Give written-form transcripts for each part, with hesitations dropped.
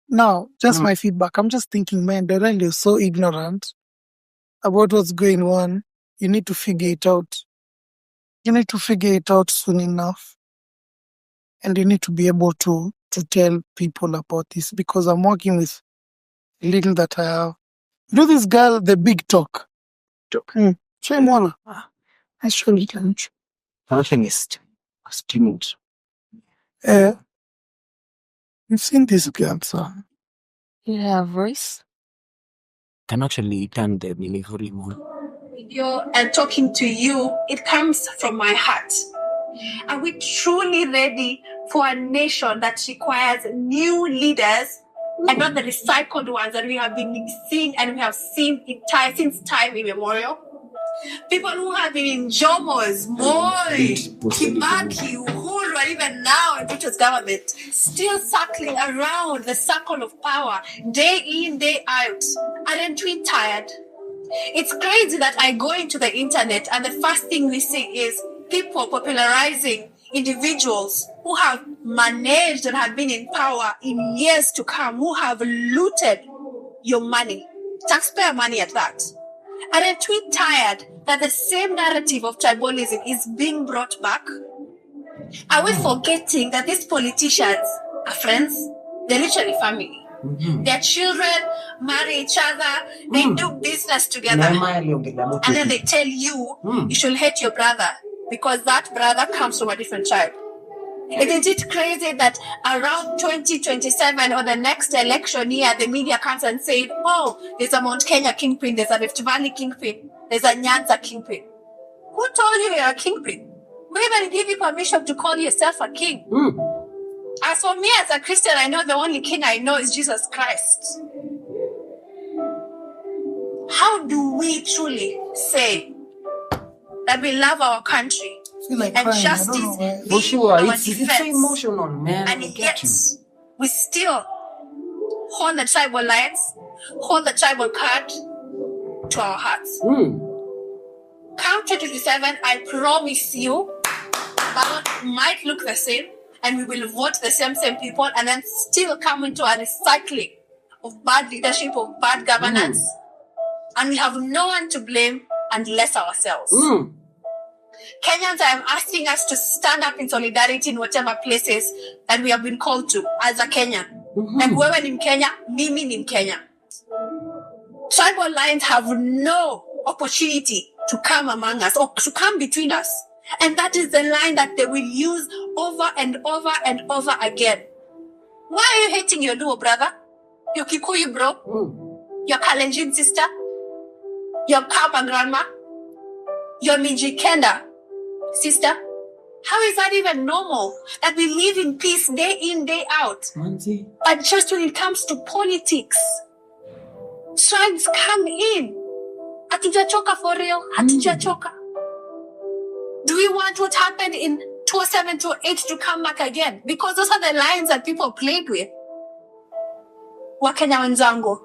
Now, just my feedback. I'm just thinking, man, the rally is so ignorant about what's going on. You need to figure it out. You need to figure it out soon enough. And you need to be able to tell people about this, because I'm working with little that I have. You know this girl, the big talk. Same one. I surely don't. Alchemist. A student. You've seen this girl, sir. You have voice? Can actually turn the delivery on. Video and talking to you, it comes from my heart. Are we truly ready for a nation that requires new leaders and not the recycled ones that we have been seeing and we have seen since time immemorial? People who have been in Jomos, Moi, Kibaki, Uhuru, and even now in British government, still circling around the circle of power, day in, day out. Aren't we tired? It's crazy that I go into the internet and the first thing we see is people popularizing individuals who have managed and have been in power in years to come, who have looted your money, taxpayer money at that. Aren't we tired that the same narrative of tribalism is being brought back? Are we forgetting that these politicians are friends? They're literally family. Their children marry each other, they do business together, and then they tell you, you should hate your brother because that brother comes from a different tribe. Isn't it crazy that around 2027 or the next election year, the media comes and says, oh, there's a Mount Kenya kingpin, there's a Rift Valley kingpin, there's a Nyanza kingpin. Who told you you're a kingpin? Who even gave you permission to call yourself a king? As for me as a Christian, I know the only king I know is Jesus Christ. How do we truly say that we love our country Like and crying. justice For be sure, our it's defense, emotional, man. and I get yet you. we still hold the tribal lines, hold the tribal card to our hearts? Come 2027, I promise you, ballot might look the same, and we will vote the same people, and then still come into a recycling of bad leadership, of bad governance, and we have no one to blame unless ourselves. Kenyans, I am asking us to stand up in solidarity in whatever places that we have been called to as a Kenyan. Like wewe ni Mkenya, mimi ni Mkenya. Tribal lines have no opportunity to come among us or to come between us. And that is the line that they will use over and over and over again. Why are you hating your Luo brother? Your Kikuyu bro? Your Kalenjin sister? Your Kaba grandma? Your Mijikenda sister? How is that even normal? That we live in peace day in, day out. But just when it comes to politics, tribes come in. Hatujachoka for real. Hatujachoka. Do we want what happened in 2007, 2008 to come back again? Because those are the lines that people played with. Wakenya wenzangu.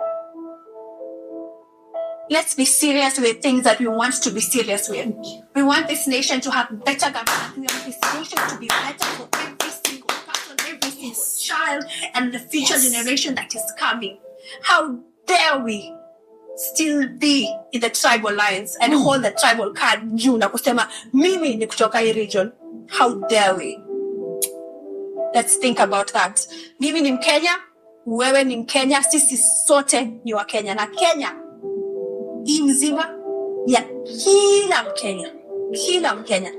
Let's be serious with the things that we want to be serious with. We want this nation to have better government. We want this nation to be better for every single person, every single child, and the future generation that is coming. How dare we still be in the tribal lines and hold the tribal card juu na kusema mimi ni kutoka hii region? How dare we? Let's think about that. Mimi ni Mkenya, wewe ni Mkenya, sisi sote ni wa Kenya, na Kenya hii mzima ya kila Mkenya. Kila Mkenya.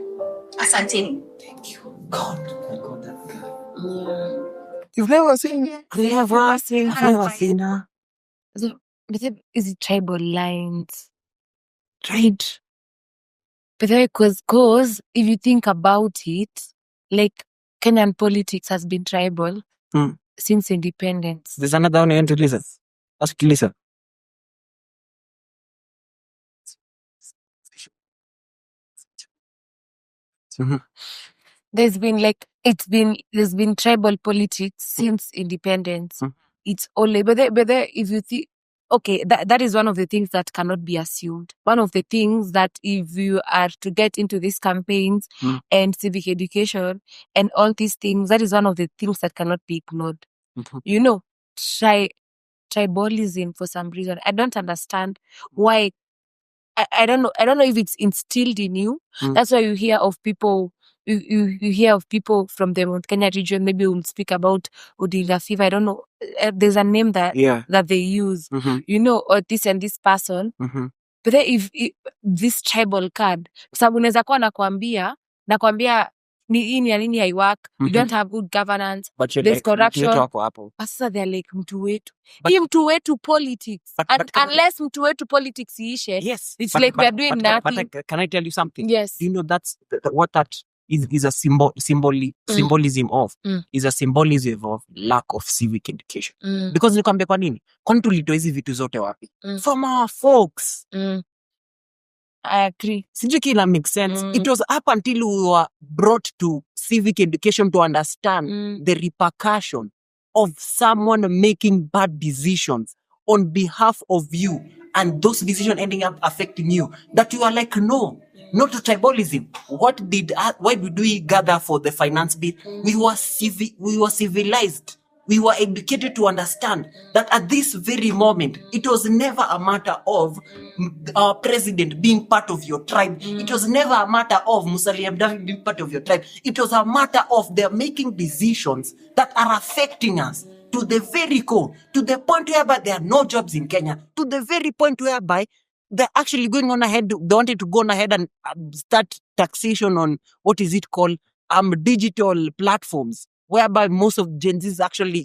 Asanteni. Thank you. God. You've never seen it? I've never seen her. So, is it tribal lines? Right. But because if you think about it, like Kenyan politics has been tribal since independence. There's another one you want to listen. Ask Lisa. There's been tribal politics since independence. It's only, but if you think, okay, that is one of the things that cannot be assumed. One of the things that if you are to get into these campaigns and civic education and all these things, that is one of the things that cannot be ignored. You know, tribalism for some reason. I don't understand why. I don't know. I don't know if it's instilled in you. That's why you hear of people. You hear of people from the Mount Kenya region. Maybe we'll speak about Odinga fever. I don't know. There's a name that they use. You know, or this and this person. But then if this tribal card, sababu unaweza kuwa nakwambia ni hii ni nini haiwork. You don't have good governance. There's like, corruption. Sasa they're like mtu wetu. Hii mtu wetu politics. Unless mtu wetu politics iishe, it's like we're doing nothing. But can I tell you something? Yes. Do you know that's what that is a symbolism of? Is a symbolism of lack of civic education. Because nikwambia kwa nini? Kwani tulitoa hizi vitu zote wapi? From our folks. I agree. Sijui kila make sense. It was up until we were brought to civic education to understand the repercussion of someone making bad decisions on behalf of you and those decisions ending up affecting you, that you are like, no, not tribalism. Why did we gather for the finance bill? We were civilized. We were educated to understand that at this very moment, it was never a matter of our president being part of your tribe. It was never a matter of Musalia Mudavadi being part of your tribe. It was a matter of they're making decisions that are affecting us to the very core, to the point whereby there are no jobs in Kenya, to the very point whereby they're actually going on ahead. They wanted to go on ahead and start taxation on what is it called? Digital platforms, whereby most of Gen Zs actually,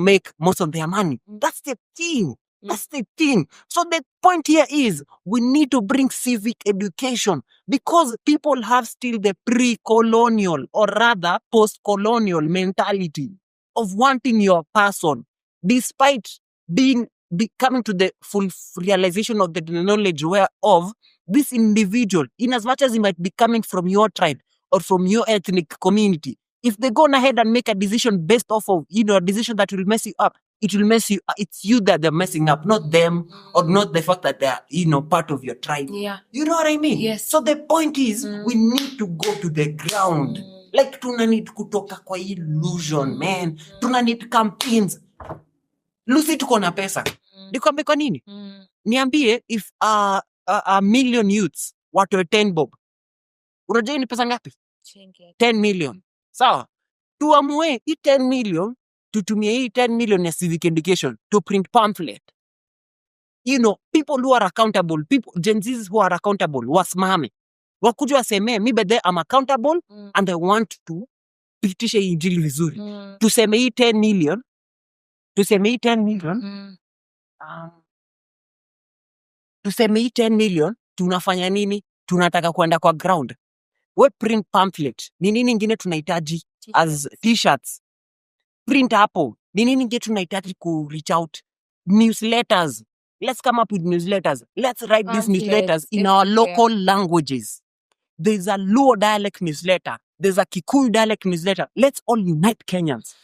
make most of their money. That's the thing. That's the thing. So the point here is we need to bring civic education because people have still the pre-colonial or rather post-colonial mentality of wanting your person, despite coming to the full realization of the knowledge whereof this individual, in as much as he might be coming from your tribe or from your ethnic community, if they go on ahead and make a decision based off of, a decision that will mess you up, it will mess you up. It's you that they're messing up, not them, or not the fact that they're, part of your tribe. Yeah. You know what I mean? Yes. So the point is, we need to go to the ground. Like, tuna need kutoka kwa illusion, man. Tuna need campaigns. Lucy tuko na pesa. Nikwambie kwa nini? Niambie, if a million youths watoe 10 bob. Unajua ni pesa ngapi? 10 million. Sawa. Tuamue hii 10 million, tutumie hii 10 million ya civic education to print pamphlet. People who are accountable, Gen Zs who are accountable, wasimame. Wakuja waseme, mi bede I'm accountable and I want to pitisha injili vizuri. Tuseme hii 10 million. Tuseme hii 10 million, tunafanya nini? Tunataka kwenda kwa ground. We print pamphlet. Ni nini ingine tunahitaji as t-shirts? Print hapo. Ni nini ingine tunahitaji ku reach out? Newsletters. Let's come up with newsletters. Let's write these newsletters in our local languages. There's a Luo dialect newsletter. There's a Kikuyu dialect newsletter. Let's all unite Kenyans.